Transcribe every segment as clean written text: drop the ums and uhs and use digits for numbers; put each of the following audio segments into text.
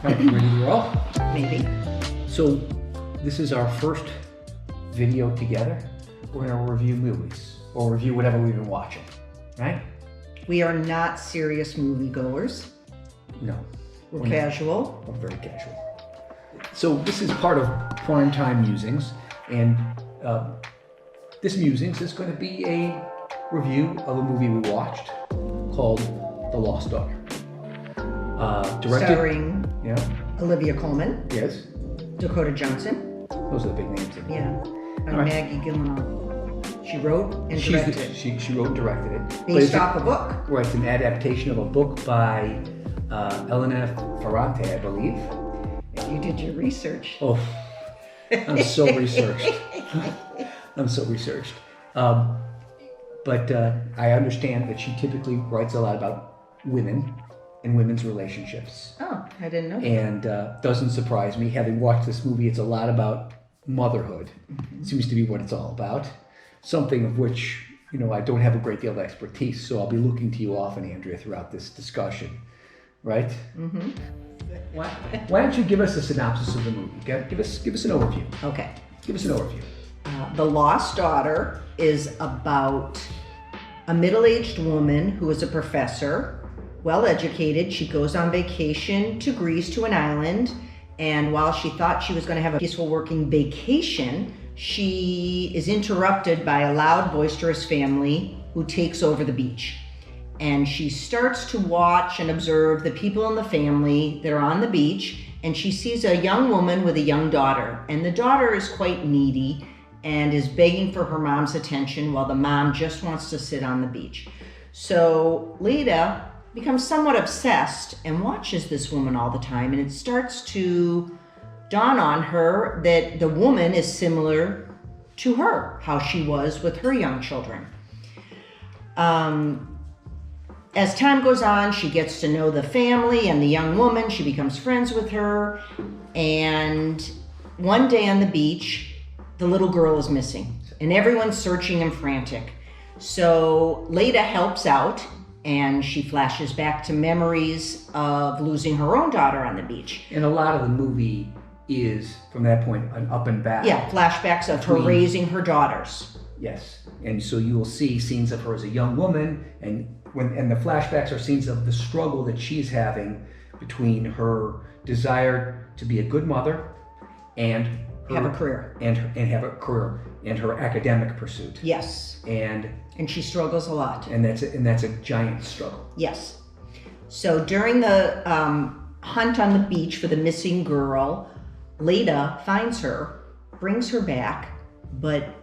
Ready to roll? Maybe. So, this is our first video together. We're going to review movies, or review whatever we've been watching, right? We are not serious moviegoers. No. We're casual. We're very casual. So, this is part of Primetime Musings, and this Musings is going to be a review of a movie we watched called The Lost Daughter. Directed, starring Olivia Colman. Yes. Dakota Johnson. Those are the big names. Yeah. And right. Maggie Gyllenhaal. She wrote and directed. She wrote and directed it. Based off a book. Right, it's an adaptation of a book by Elena Ferrante, I believe. You did your research. Oh, I'm so researched. I'm so researched. But I understand that she typically writes a lot about women and women's relationships. Oh, I didn't know that. And doesn't surprise me. Having watched this movie, it's a lot about motherhood. Mm-hmm. Seems to be what it's all about. Something of which, I don't have a great deal of expertise, so I'll be looking to you often, Andrea, throughout this discussion. Right? Mm-hmm. Why don't you give us a synopsis of the movie? Give us an overview. Okay. Give us an overview. The Lost Daughter is about a middle-aged woman who is a professor, well-educated. She goes on vacation to Greece, to an island, and while she thought she was going to have a peaceful working vacation, she is interrupted by a loud, boisterous family who takes over the beach. And she starts to watch and observe the people in the family that are on the beach, and she sees a young woman with a young daughter, and the daughter is quite needy and is begging for her mom's attention while the mom just wants to sit on the beach. So Leda becomes somewhat obsessed and watches this woman all the time, and it starts to dawn on her that the woman is similar to her, how she was with her young children. As time goes on, she gets to know the family and the young woman. She becomes friends with her, and one day on the beach, the little girl is missing, and everyone's searching and frantic. So Leda helps out, and she flashes back to memories of losing her own daughter on the beach. And a lot of the movie is, from that point, an up and back. Yeah, flashbacks of her raising her daughters. Yes, and so you will see scenes of her as a young woman, and the flashbacks are scenes of the struggle that she's having between her desire to be a good mother and have a career. And have a career and her academic pursuit. Yes. And she struggles a lot. And that's a giant struggle. Yes. So during the hunt on the beach for the missing girl, Leda finds her, brings her back, but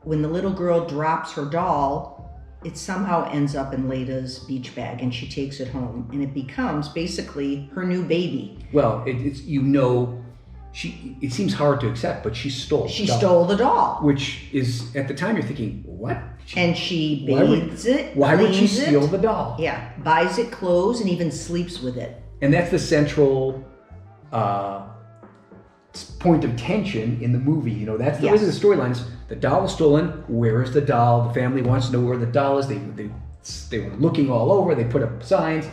when the little girl drops her doll, it somehow ends up in Leda's beach bag, and she takes it home, and it becomes basically her new baby. Well, it seems hard to accept, but she stole. She stole the doll, which is, at the time, you're thinking, what? And she bathes it. Why would she steal the doll? Yeah, buys it clothes and even sleeps with it. And that's the central point of tension in the movie. That's the way the storyline is. The doll was stolen. Where is the doll? The family wants to know where the doll is. They were looking all over. They put up signs,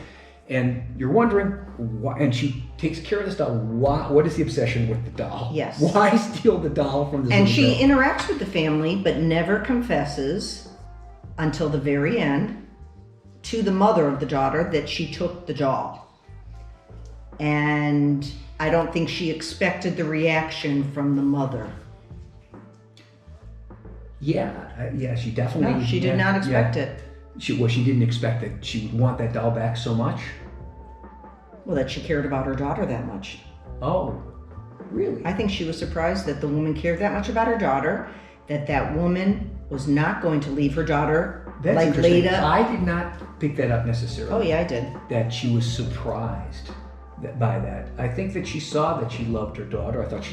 and you're wondering why. And she takes care of this doll. Why? What is the obsession with the doll? Yes. Why steal the doll from this? And she interacts with the family, but never confesses until the very end to the mother of the daughter that she took the doll. And I don't think she expected the reaction from the mother. Yeah, she definitely. No, she did not expect it. She didn't expect that she would want that doll back so much. Well, that she cared about her daughter that much. Oh, really? I think she was surprised that the woman cared that much about her daughter, that woman was not going to leave her daughter. That's like interesting. Leda. I did not pick that up necessarily. Oh yeah, I did. That she was surprised by that. I think that she saw that she loved her daughter. I thought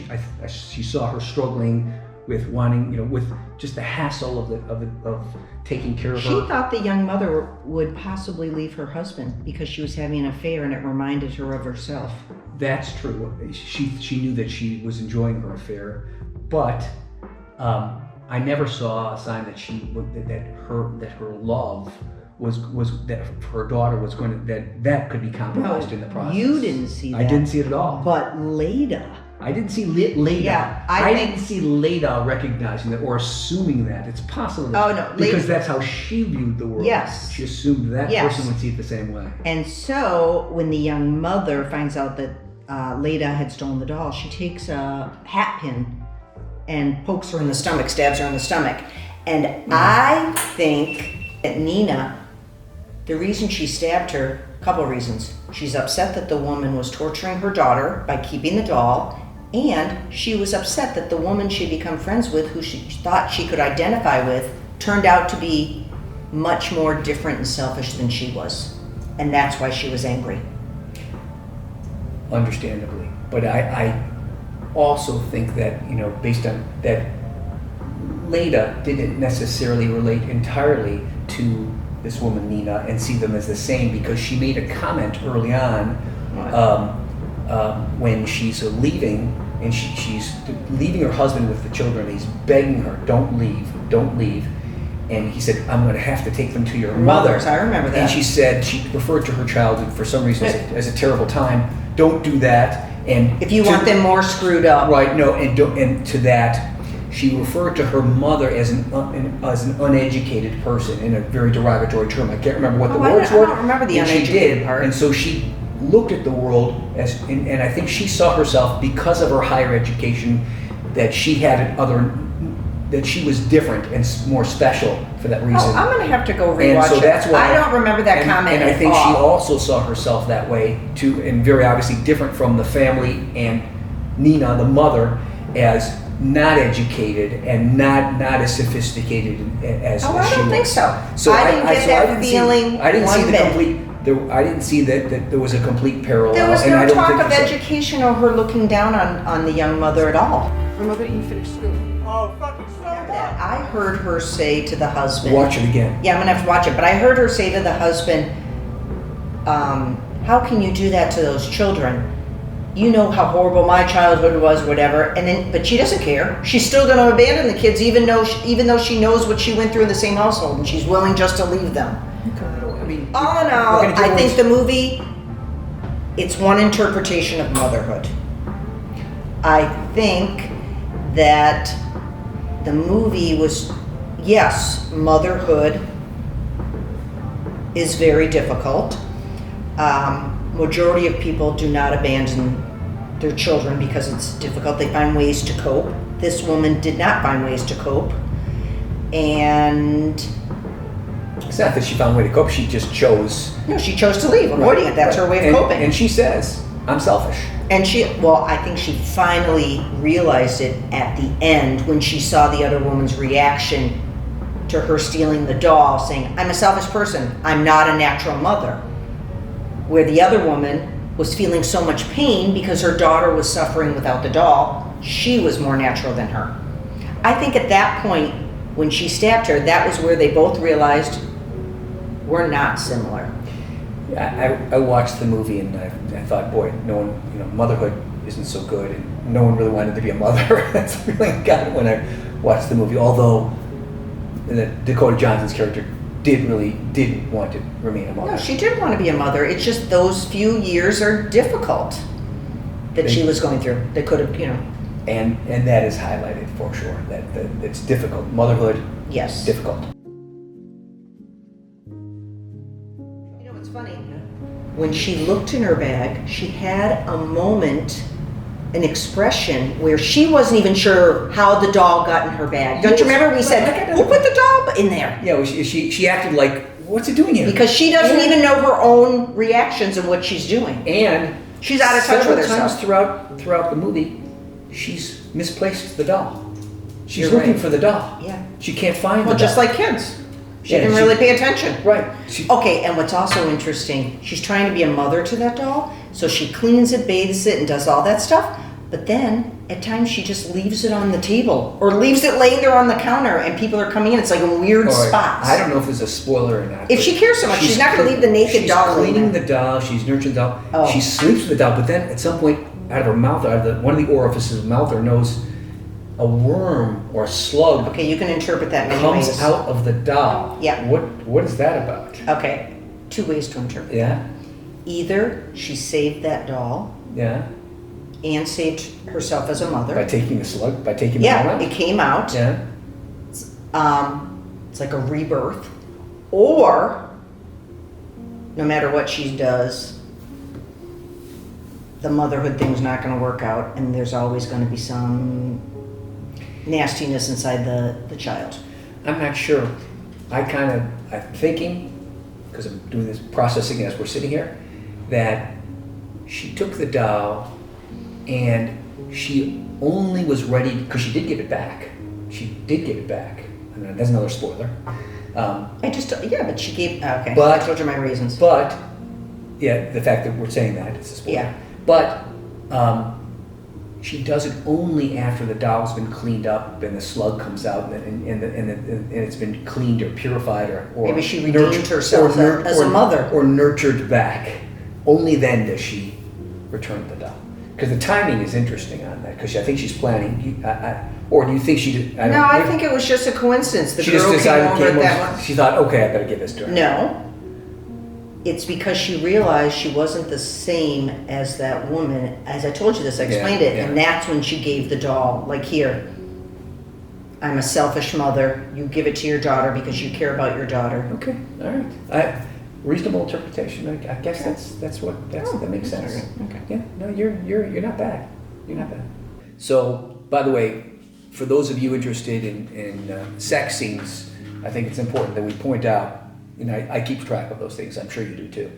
she saw her struggling with wanting, with just the hassle of taking care of her. She thought the young mother would possibly leave her husband because she was having an affair, and it reminded her of herself. That's true. She knew that she was enjoying her affair, but I never saw a sign that her love was that her daughter was going to that could be compromised in the process. You didn't see that. I didn't see it at all. But Leda. I didn't see Leda. Yeah, I didn't see Leda recognizing that or assuming that. It's possible. Because that's how she viewed the world. Yes. She assumed that person would see it the same way. And so when the young mother finds out that Leda had stolen the doll, she takes a hat pin and pokes her in the stomach, stabs her in the stomach. And I think that Nina, the reason she stabbed her, a couple of reasons. She's upset that the woman was torturing her daughter by keeping the doll, and she was upset that the woman she'd become friends with, who she thought she could identify with, turned out to be much more different and selfish than she was. And that's why she was angry. Understandably. But I also think that, based on that, Leda didn't necessarily relate entirely to this woman Nina and see them as the same, because she made a comment early on when she's leaving, and she's leaving her husband with the children. He's begging her, don't leave. And he said, I'm going to have to take them to your mother. I remember that. And she said, she referred to her childhood for some reason as a terrible time. Don't do that. And if you want them more screwed up. Right, no, and to that, she referred to her mother as an uneducated person in a very derogatory term. I can't remember what the words were. I don't remember the uneducated part. And so she looked at the world as, and I think she saw herself, because of her higher education, that she had that she was different and more special for that reason. Oh, I'm going to have to go rewatch so that's it. why I don't remember that comment And I think at all. she also saw herself that way too, and very obviously different from the family and Nina, the mother, as not educated and not as sophisticated as she was. I don't think so. So I didn't get that feeling. I didn't see the bit. complete. I didn't see that there was a complete parallel. There was and I no don't talk think of education or her looking down on the young mother at all. My mother didn't finish school. Oh, fucking so what? I heard her say to the husband. Watch it again. Yeah, I'm gonna have to watch it. But I heard her say to the husband, "How can you do that to those children? You know how horrible my childhood was, whatever." And then, but she doesn't care. She's still going to abandon the kids, even though she knows what she went through in the same household, and she's willing just to leave them. I mean, All in all, I think the movie, it's one interpretation of motherhood. I think that the movie was, yes, motherhood is very difficult. Majority of people do not abandon their children because it's difficult. They find ways to cope. This woman did not find ways to cope. And it's not that she found a way to cope, she just chose. no, she chose to leave, avoiding it. That's her way of coping. And she says, I'm selfish. And I think she finally realized it at the end when she saw the other woman's reaction to her stealing the doll, saying, I'm a selfish person, I'm not a natural mother. Where the other woman was feeling so much pain because her daughter was suffering without the doll, she was more natural than her. I think at that point, when she stabbed her, that was where they both realized we're not similar. I watched the movie and I thought, boy, no one, motherhood isn't so good, and no one really wanted to be a mother. That's really got it when I watched the movie. Although Dakota Johnson's character didn't want to remain a mother. No, she did want to be a mother. It's just those few years are difficult that she was going through. They could have, And that is highlighted for sure. That it's difficult. Motherhood, yes, difficult. It's funny. When she looked in her bag, she had a moment, an expression where she wasn't even sure how the doll got in her bag. Don't you remember we said, who put the doll in there? Yeah, she acted like, what's it doing here? Because she doesn't even know her own reactions and what she's doing. And she's out of touch with herself. Times throughout the movie, she's misplaced the doll. She's You're looking right. for the doll. Yeah. She can't find the doll. Well, just like kids. She Yeah, didn't really pay attention. Right. Okay, and what's also interesting, she's trying to be a mother to that doll, so she cleans it, bathes it, and does all that stuff, but then at times she just leaves it on the table or leaves it laying there on the counter and people are coming in. It's like in weird spots. I don't know if it's a spoiler or not. If she cares so much, she's not going to leave the naked doll. She's cleaning the doll, she's nurturing the doll, Oh. she sleeps with the doll, but then at some point out of her mouth, one of the orifices of her mouth or nose, a worm or a slug Okay, you can interpret that many comes ways. out of the doll. Yeah. What is that about? Okay, 2 ways to interpret. Yeah. Either she saved that doll Yeah. and saved herself as a mother. By taking the slug, by taking the doll Yeah, out? it came out. Yeah. It's like a rebirth. Or, no matter what she does, the motherhood thing's not going to work out, and there's always going to be some nastiness inside the child. I'm not sure. I'm thinking, because I'm doing this processing as we're sitting here, that she took the doll and she only was ready, because she did give it back. She did give it back. I mean, that's another spoiler. But she gave, okay, But- those are my reasons. But, yeah, the fact that we're saying that, it's a spoiler. Yeah. But she does it only after the doll's been cleaned up and the slug comes out and it's been cleaned or purified or Maybe she redeemed herself as a mother. Or nurtured back. Only then does she return the doll. Because the timing is interesting on that, because I think she's planning, or do you think she did? I think it was just a coincidence. The she girl just decided came over at that one. she thought, okay, I better give this to her. No. It's because she realized she wasn't the same as that woman. As I told you this, I explained it. Yeah. And that's when she gave the doll. Like, here, I'm a selfish mother. You give it to your daughter because you care about your daughter. Okay, all right. Reasonable interpretation. I guess that makes sense. Okay. Yeah. No, you're not bad. You're not bad. So, by the way, for those of you interested in sex scenes, I think it's important that we point out. You know, I keep track of those things. I'm sure you do too.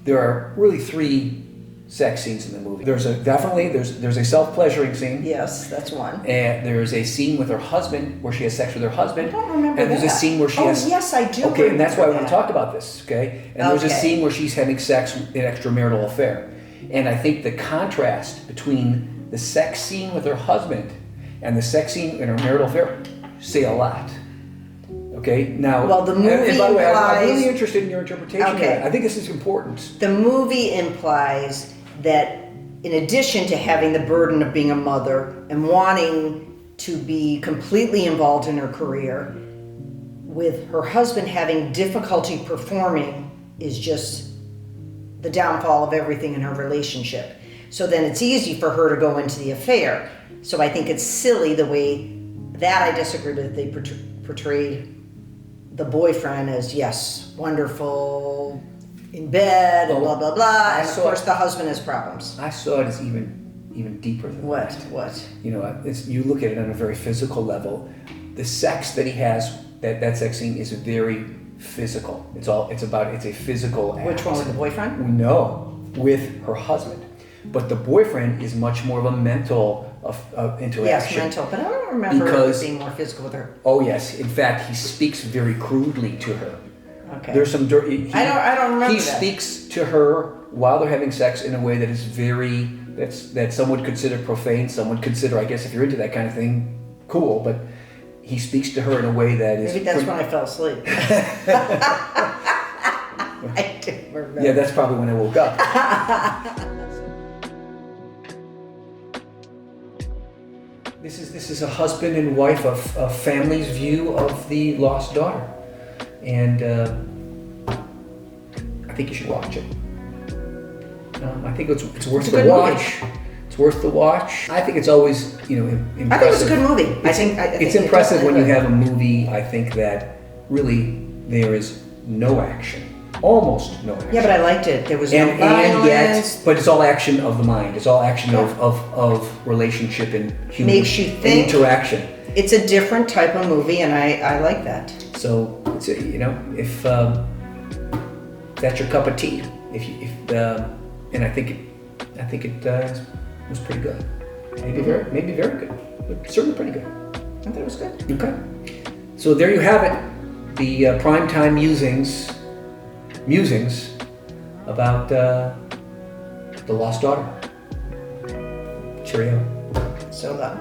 There are really 3 sex scenes in the movie. There's a self-pleasuring scene. Yes, that's one. And there's a scene with her husband where she has sex with her husband. I don't remember And there's a scene where she has. yes, I do. Okay, and that's why I want remember to that. talk about this. Okay, and there's a Okay. scene where she's having sex, an extramarital affair, and I think the contrast between the sex scene with her husband and the sex scene in her marital affair say a lot. Okay, now. Well, the and by movie the way, I'm implies- really interested in your interpretation. Okay. Of that. I think this is important. The movie implies that in addition to having the burden of being a mother and wanting to be completely involved in her career, with her husband having difficulty performing is just the downfall of everything in her relationship. So then it's easy for her to go into the affair. So I think it's silly the way that I disagree with. They portrayed the boyfriend as, yes, wonderful in bed and blah, blah, blah. And of course the husband has problems. I saw it as even deeper than What? that. What? You know, you look at it on a very physical level. The sex that he has, that sex scene is very physical. It's a physical act. Which one, with the boyfriend? No, with her husband. But the boyfriend is much more of a mental interaction. Yes, mental. But I don't remember it being more physical with her. Oh yes, in fact, he speaks very crudely to her. Okay. There's some dirty. I don't remember He that. speaks to her while they're having sex in a way that is that some would consider profane. Some would consider, I guess, if you're into that kind of thing, cool. But he speaks to her in a way that is. Maybe that's when I fell asleep. I don't remember. Yeah, that's probably when I woke up. This is a husband and wife, a family's view of the lost daughter, and I think you should watch it. I think it's worth a the good watch. It's worth the watch. I think it's always impressive. I think it's a good movie. I think It's impressive when you have a movie. I think that really there is no action, almost no action. Yeah, but I liked it. There was no And violence. yet, but it's all action of the mind. It's all action of relationship and human Makes you think. interaction. It's a different type of movie, and I like that. So it's if that's your cup of tea, and I think it was pretty good. Maybe very good, but certainly pretty good. I thought it was good. Okay. So there you have it, the Primetime Musings about the lost daughter. Cheerio. So long.